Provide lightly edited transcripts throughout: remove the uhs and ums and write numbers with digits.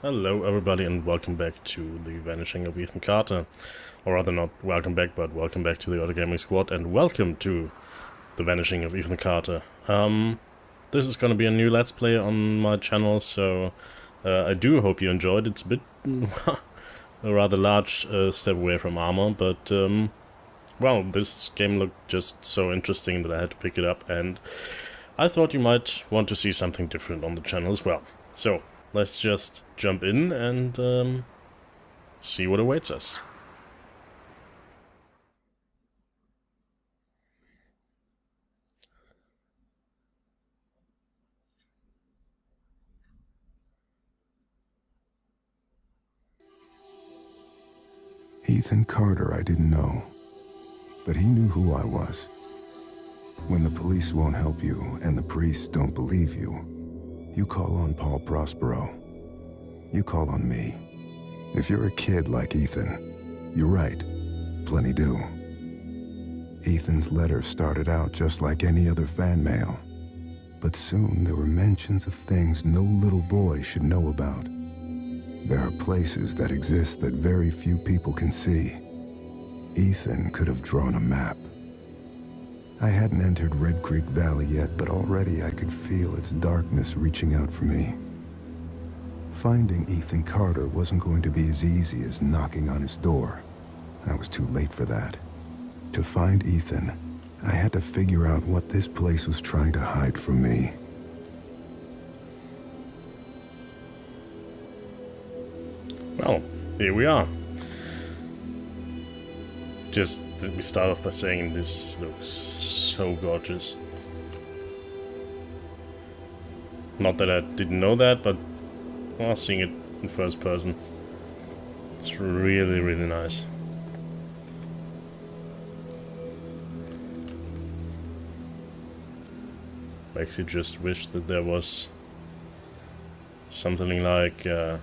Hello everybody and welcome back to the Vanishing of Ethan Carter. Or rather not welcome back, but welcome back to the Auto Gaming Squad and welcome to the Vanishing of Ethan Carter. This is gonna be a new Let's Play on my channel, so I do hope you enjoyed. It's a bit a rather large step away from armor, but well, this game looked just so interesting that I had to pick it up, and I thought you might want to see something different on the channel as well. So let's just jump in and see what awaits us. Ethan Carter I didn't know, but he knew who I was. When the police won't help you and the priests don't believe you, you call on Paul Prospero. You call on me. If you're a kid like Ethan, you're right, plenty do. Ethan's letter started out just like any other fan mail, but soon there were mentions of things no little boy should know about. There are places that exist that very few people can see. Ethan could have drawn a map. I hadn't entered Red Creek Valley yet, but already I could feel its darkness reaching out for me. Finding Ethan Carter wasn't going to be as easy as knocking on his door. I was too late for that. To find Ethan, I had to figure out what this place was trying to hide from me. Well, here we are. Just let me start off by saying this looks so gorgeous. Not that I didn't know that, but well, seeing it in first person, it's really, really nice. Makes you just wish that there was something like the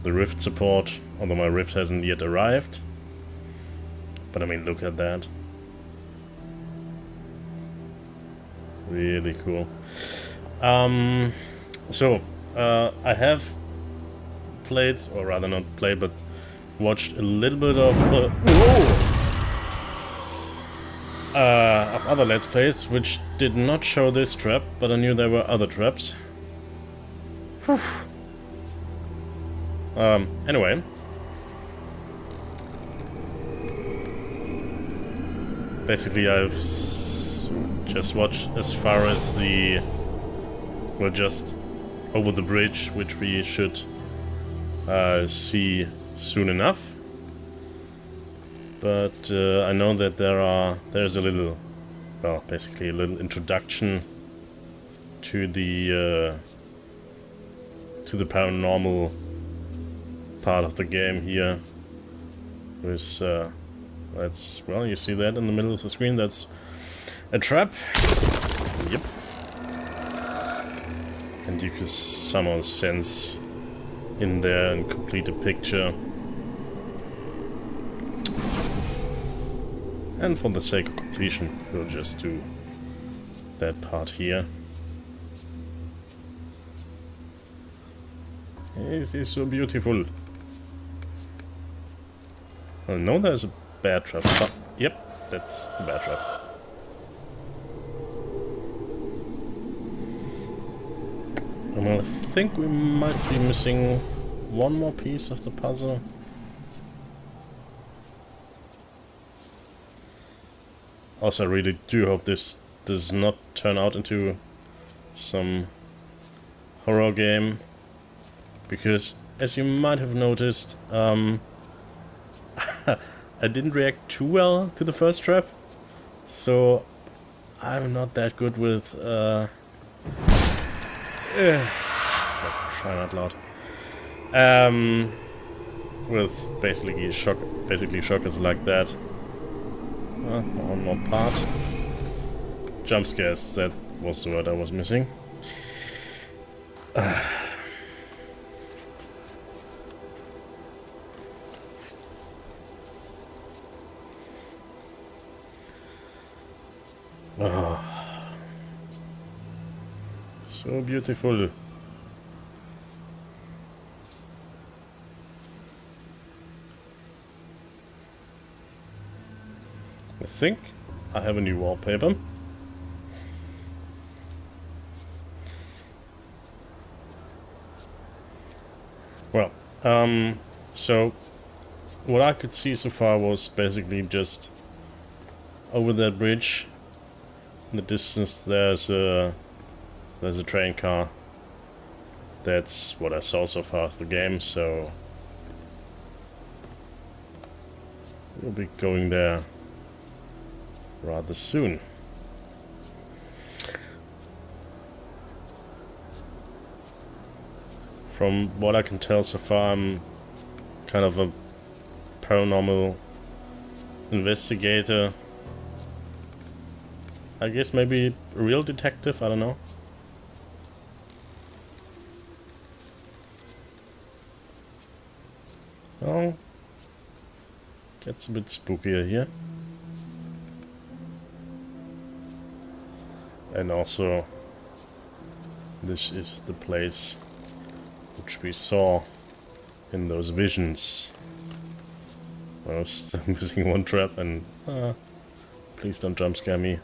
Rift support, although my Rift hasn't yet arrived. But I mean, look at that. Really cool. I have played, or rather not played, but watched a little bit of other Let's Plays, which did not show this trap, but I knew there were other traps. Whew. Anyway. Basically, I've just watched as far as well, just over the bridge, which we should see soon enough. But I know that there's a little, well, basically a little introduction to the paranormal part of the game here. With that's, well, you see that in the middle of the screen. That's a trap. Yep. And you can somehow sense in there and complete a picture. And for the sake of completion, we'll just do that part here. It is so beautiful. I know there's a bear trap. Oh, yep, that's the bear trap. And I think we might be missing one more piece of the puzzle. Also, I really do hope this does not turn out into some horror game, because as you might have noticed, I didn't react too well to the first trap, so I'm not that good with try not loud. With basically shockers like that. One more part. Jump scares, that was the word I was missing. Oh, so beautiful. think I have a new wallpaper. Well, so what I could see so far was basically just over that bridge. In the distance there's a train car. That's what I saw so far as the game, so we'll be going there rather soon. From what I can tell so far, I'm kind of a paranormal investigator. I guess maybe a real detective, I don't know. Oh, gets a bit spookier here. And also, this is the place which we saw in those visions. I was still missing one trap, and please don't jump scare me.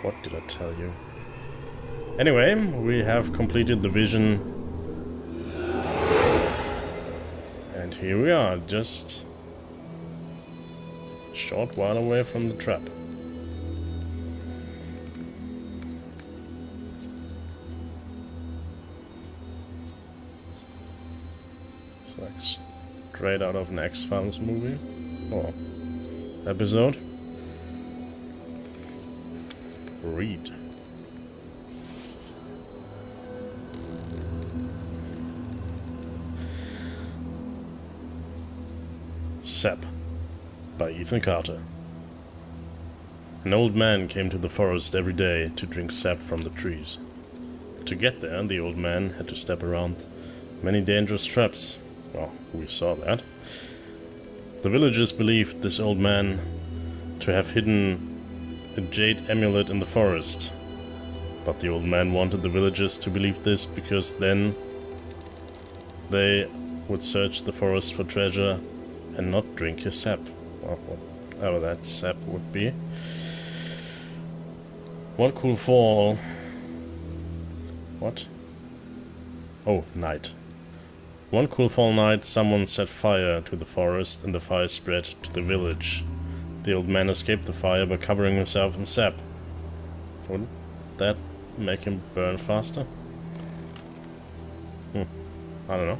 What did I tell you? Anyway, we have completed the vision. And here we are, just a short while away from the trap. It's like straight out of an X-Files movie or episode. Read. Sap by Ethan Carter. An old man came to the forest every day to drink sap from the trees. To get there, the old man had to step around many dangerous traps. Well, we saw that. The villagers believed this old man to have hidden a jade amulet in the forest. But the old man wanted the villagers to believe this because then they would search the forest for treasure and not drink his sap. Well, whatever that sap would be. One cool fall. What? Oh, night. One cool fall night, someone set fire to the forest and the fire spread to the village. The old man escaped the fire by covering himself in sap. Wouldn't that make him burn faster? I don't know.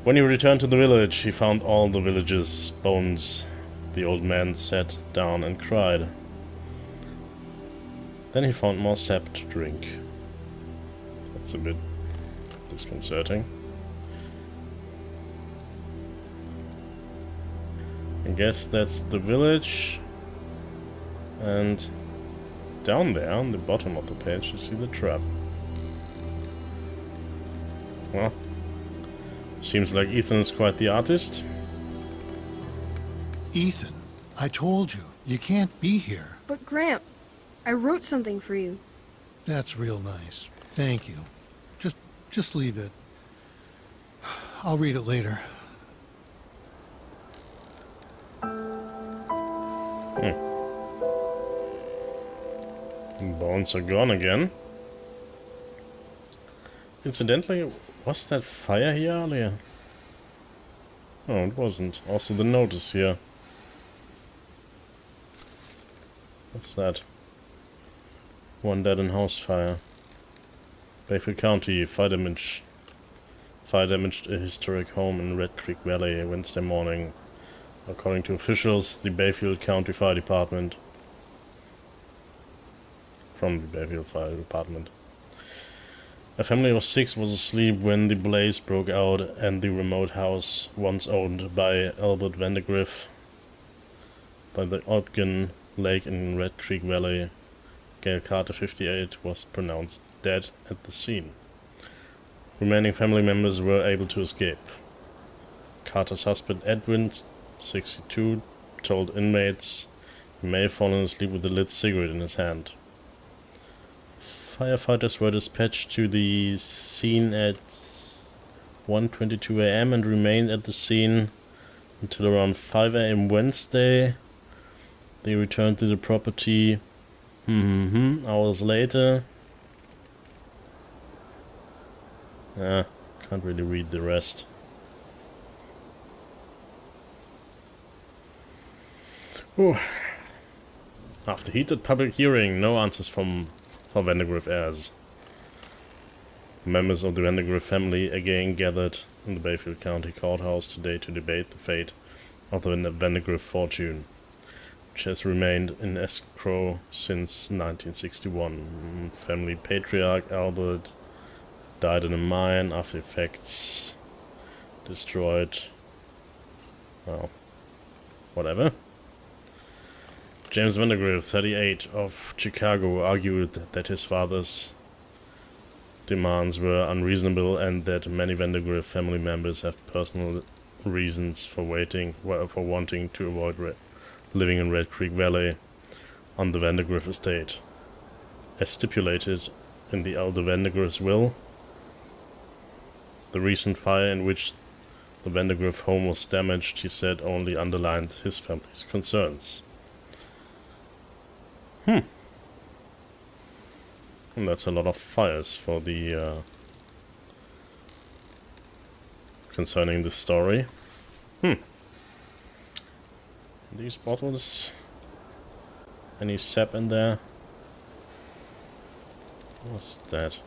When he returned to the village, he found all the villagers' bones. The old man sat down and cried. Then he found more sap to drink. That's a bit disconcerting. I guess that's the village, and down there on the bottom of the page you see the trap. Well, seems like Ethan's quite the artist. Ethan, I told you, you can't be here. But Gramp, I wrote something for you. That's real nice. Thank you. Just leave it. I'll read it later. Bones are gone again. Incidentally, was that fire here earlier? Oh, it wasn't. Also the notice here. What's that? One dead in house fire. Bayfield County, fire damaged a historic home in Red Creek Valley Wednesday morning. According to officials, the Bayfield County Fire Department. From the Bayfield Fire Department. A family of 6 was asleep when the blaze broke out and the remote house, once owned by Albert Vandergriff, by the Ogden Lake in Red Creek Valley, Gail Carter, 58, was pronounced dead at the scene. Remaining family members were able to escape. Carter's husband Edwin, 62, told inmates he may have fallen asleep with a lit cigarette in his hand. Firefighters were dispatched to the scene at 1:22 a.m. and remained at the scene until around 5 a.m. Wednesday. They returned to the property hours later. Can't really read the rest. Ooh. After heated public hearing, no answers for Vandergriff heirs. Members of the Vandergriff family again gathered in the Bayfield County Courthouse today to debate the fate of the Vandergriff fortune, which has remained in escrow since 1961. Family patriarch Albert died in a mine, after effects destroyed. Well, whatever. James Vandergriff, 38, of Chicago, argued that his father's demands were unreasonable and that many Vandergriff family members have personal reasons for wanting to avoid living in Red Creek Valley on the Vandergriff estate. As stipulated in the elder Vandergriff's will, the recent fire in which the Vandergriff home was damaged, he said, only underlined his family's concerns. And that's a lot of fires for the concerning the story. These bottles, any sap in there? What's that?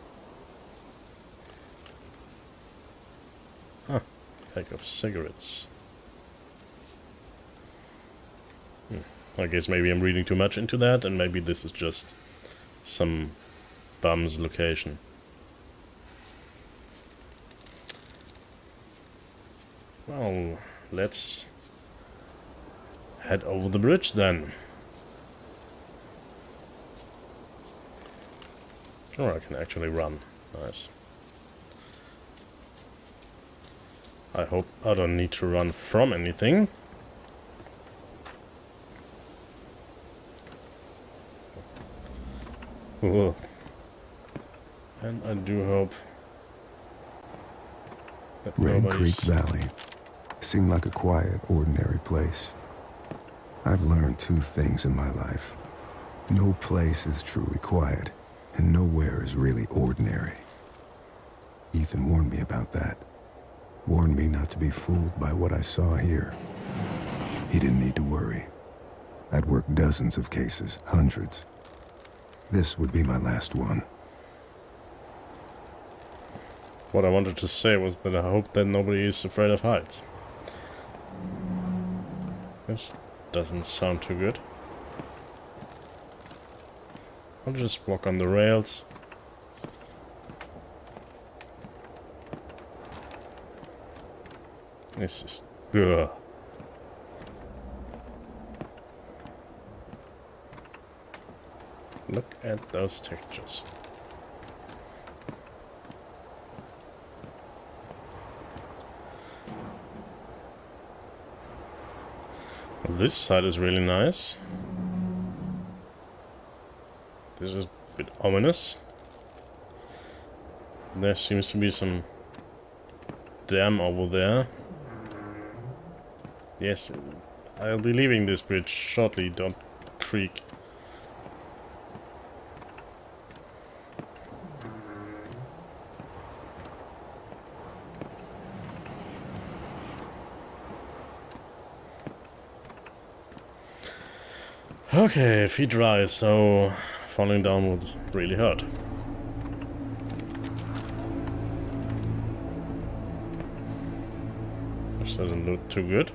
Pack of cigarettes. I guess maybe I'm reading too much into that, and maybe this is just some bum's location. Well, let's head over the bridge then. Oh, I can actually run. Nice. I hope I don't need to run from anything. Whoa. And I do hope that Red nobody's... Creek Valley seemed like a quiet, ordinary place. I've learned two things in my life. No place is truly quiet, and nowhere is really ordinary. Ethan warned me about that. Warned me not to be fooled by what I saw here. He didn't need to worry. I'd worked dozens of cases, hundreds. This would be my last one. What I wanted to say was that I hope that nobody is afraid of heights. This doesn't sound too good. I'll just walk on the rails. This is... Ugh. Look at those textures. This side is really nice. This is a bit ominous. There seems to be some dam over there. Yes, I'll be leaving this bridge shortly, don't creak. Okay, feet dry, so falling down would really hurt. Which doesn't look too good.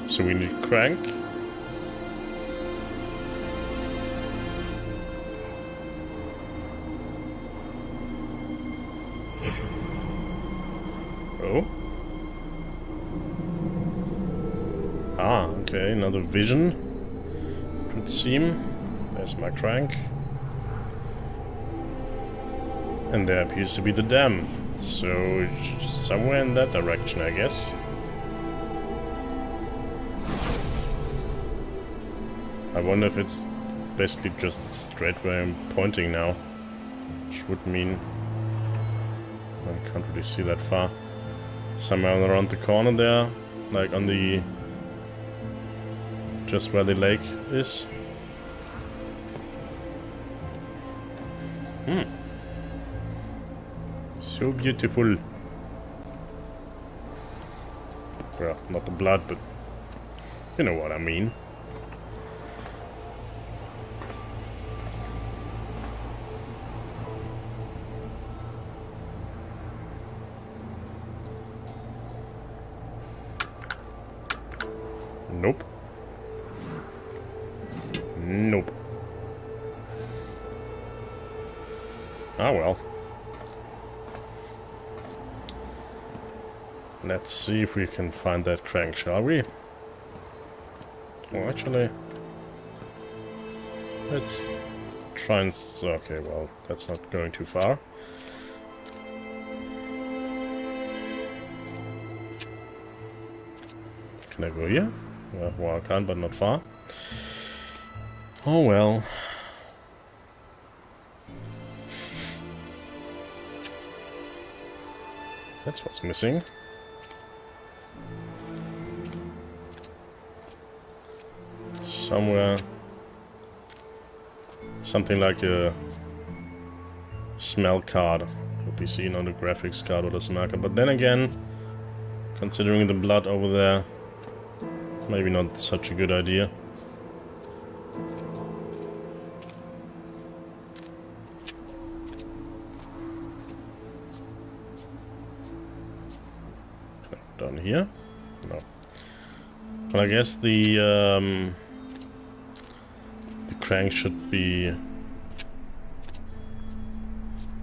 So we need crank. another vision, it would seem. There's my crank. And there appears to be the dam. So, somewhere in that direction, I guess. I wonder if it's basically just straight where I'm pointing now. Which would mean I can't really see that far. Somewhere around the corner there, like on the... just where the lake is. So beautiful. Well, not the blood, but you know what I mean. Nope. Nope. Ah well. Let's see if we can find that crank, shall we? Well, actually... let's try and... okay, well, that's not going too far. Can I go here? Well, I can, but not far. Oh well. That's what's missing. Somewhere... something like a smell card would be seen on the graphics card or the smell card. But then again, considering the blood over there, maybe not such a good idea. Down here? No. Well, I guess the crank should be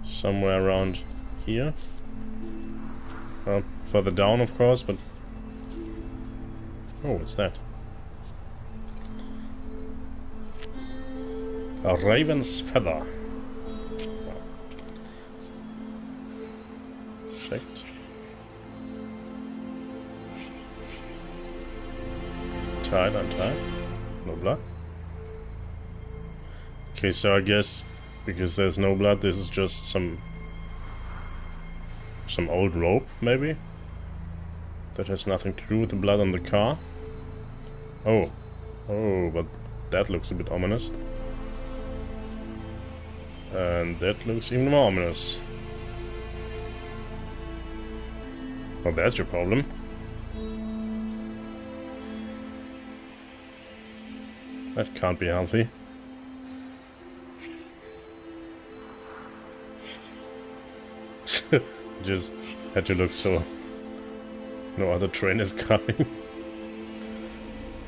somewhere around here. Well, further down, of course, but... oh, what's that? A raven's feather. Well, checked. Tied, untied. No blood. Okay, so I guess because there's no blood, this is just some old rope, maybe? That has nothing to do with the blood on the car. Oh. Oh, but that looks a bit ominous. And that looks even more ominous. Well, that's your problem. That can't be healthy. Just had to look so no other train is coming.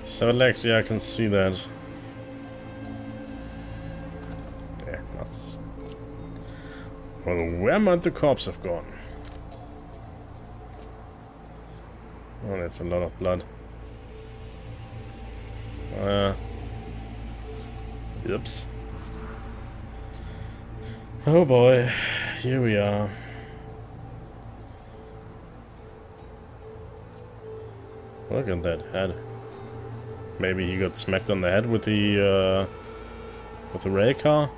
7 legs, yeah, I can see that. Yeah, that's... well, where might the corpse have gone? Oh, that's a lot of blood. Oops. Oh boy, here we are. Look at that head. Maybe he got smacked on the head with the rail car.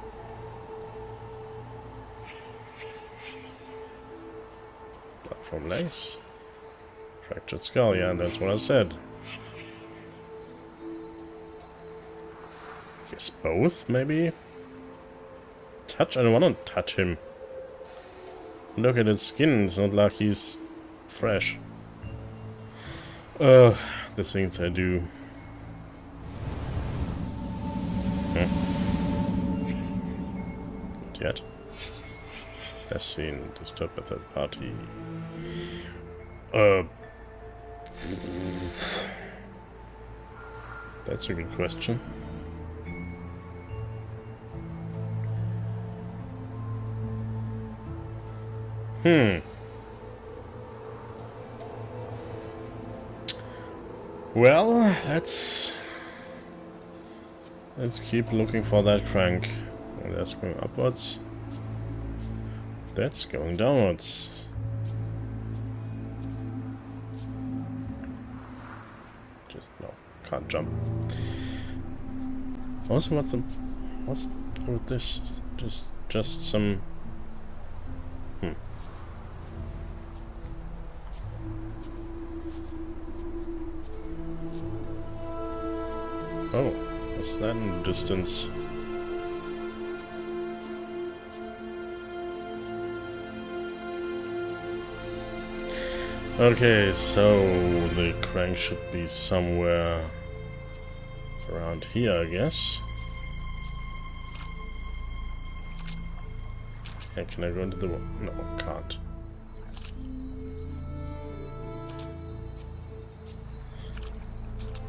Blood from legs. Fractured skull, yeah, that's what I said. Guess both, maybe? Touch? I don't want to touch him. Look at his skin, it's not like he's fresh. The things I do. Not yet. That's seen disturbed by third party. That's a good question. Well, let's Let's keep looking for that crank. And that's going upwards. That's going downwards. Just no, can't jump. Also, what's with this? Just some. Oh, what's that in the distance? Okay, so the crank should be somewhere around here, I guess. And can I go into the room? No, can't.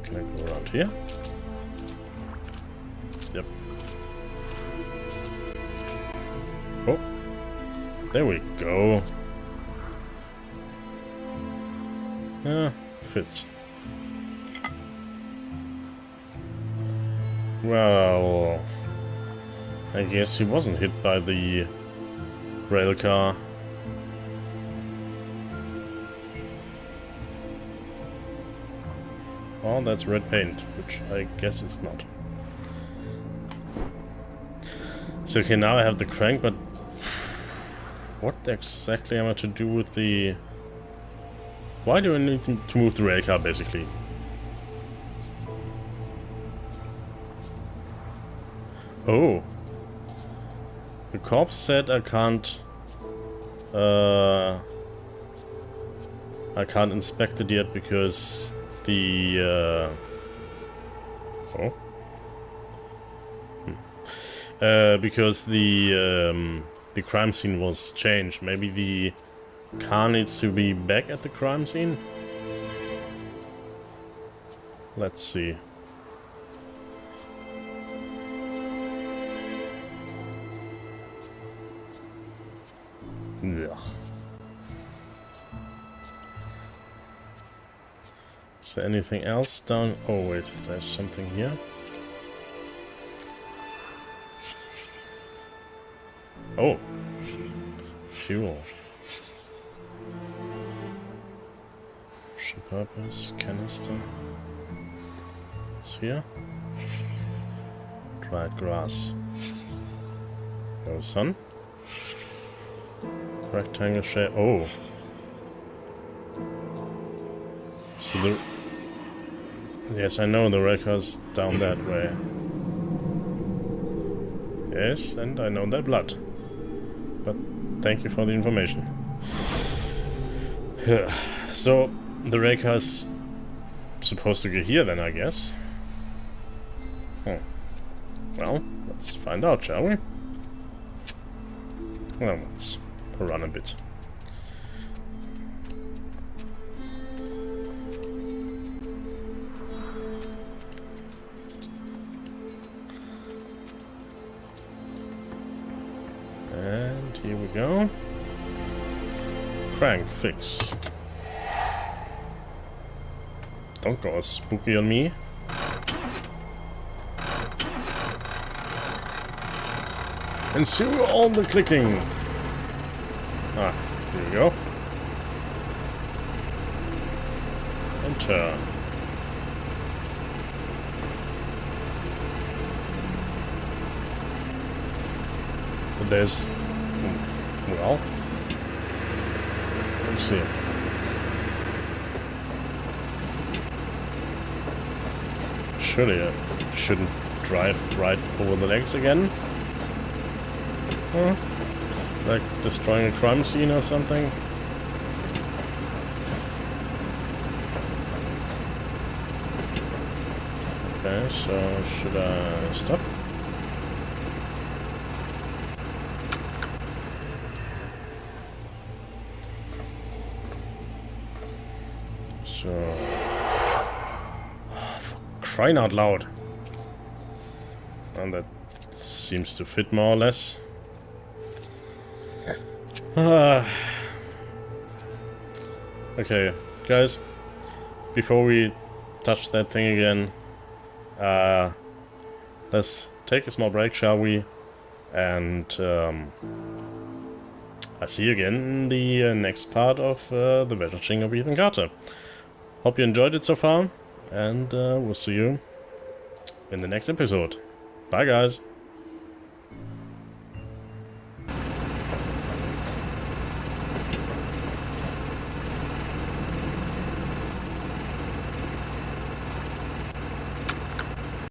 Can I go around here? Yep. Oh, there we go. Fits. Well, I guess he wasn't hit by the rail car. Oh, that's red paint, which I guess it's not. So okay, now I have the crank, but what exactly am I to do with the... Why do I need to move the rail car, basically? Oh. The corpse said I can't inspect it yet because the because the crime scene was changed. Maybe the car needs to be back at the crime scene? Let's see. Ugh. Is there anything else down? Oh wait, there's something here. Oh! Fuel. Purpose, canister. It's here. Dried grass. No sun. Rectangle shape. Oh. So the... Yes, I know the record's down that way. Yes, and I know that blood. But thank you for the information. So... The Raycar is supposed to go here then, I guess. Oh. Well, let's find out, shall we? Well, let's run a bit. And here we go. Crank fix. Don't go all spooky on me. Ensue all the clicking. Ah, here we go. And turn. But there's... well... let's see. Surely I shouldn't drive right over the legs again. Huh? Like destroying a crime scene or something? Okay, so should I stop? So... crying out loud. And that seems to fit more or less. Okay, guys, before we touch that thing again, let's take a small break, shall we? And I see you again in the next part of The Vanishing of Ethan Carter. Hope you enjoyed it so far, and we'll see you in the next episode. Bye, guys!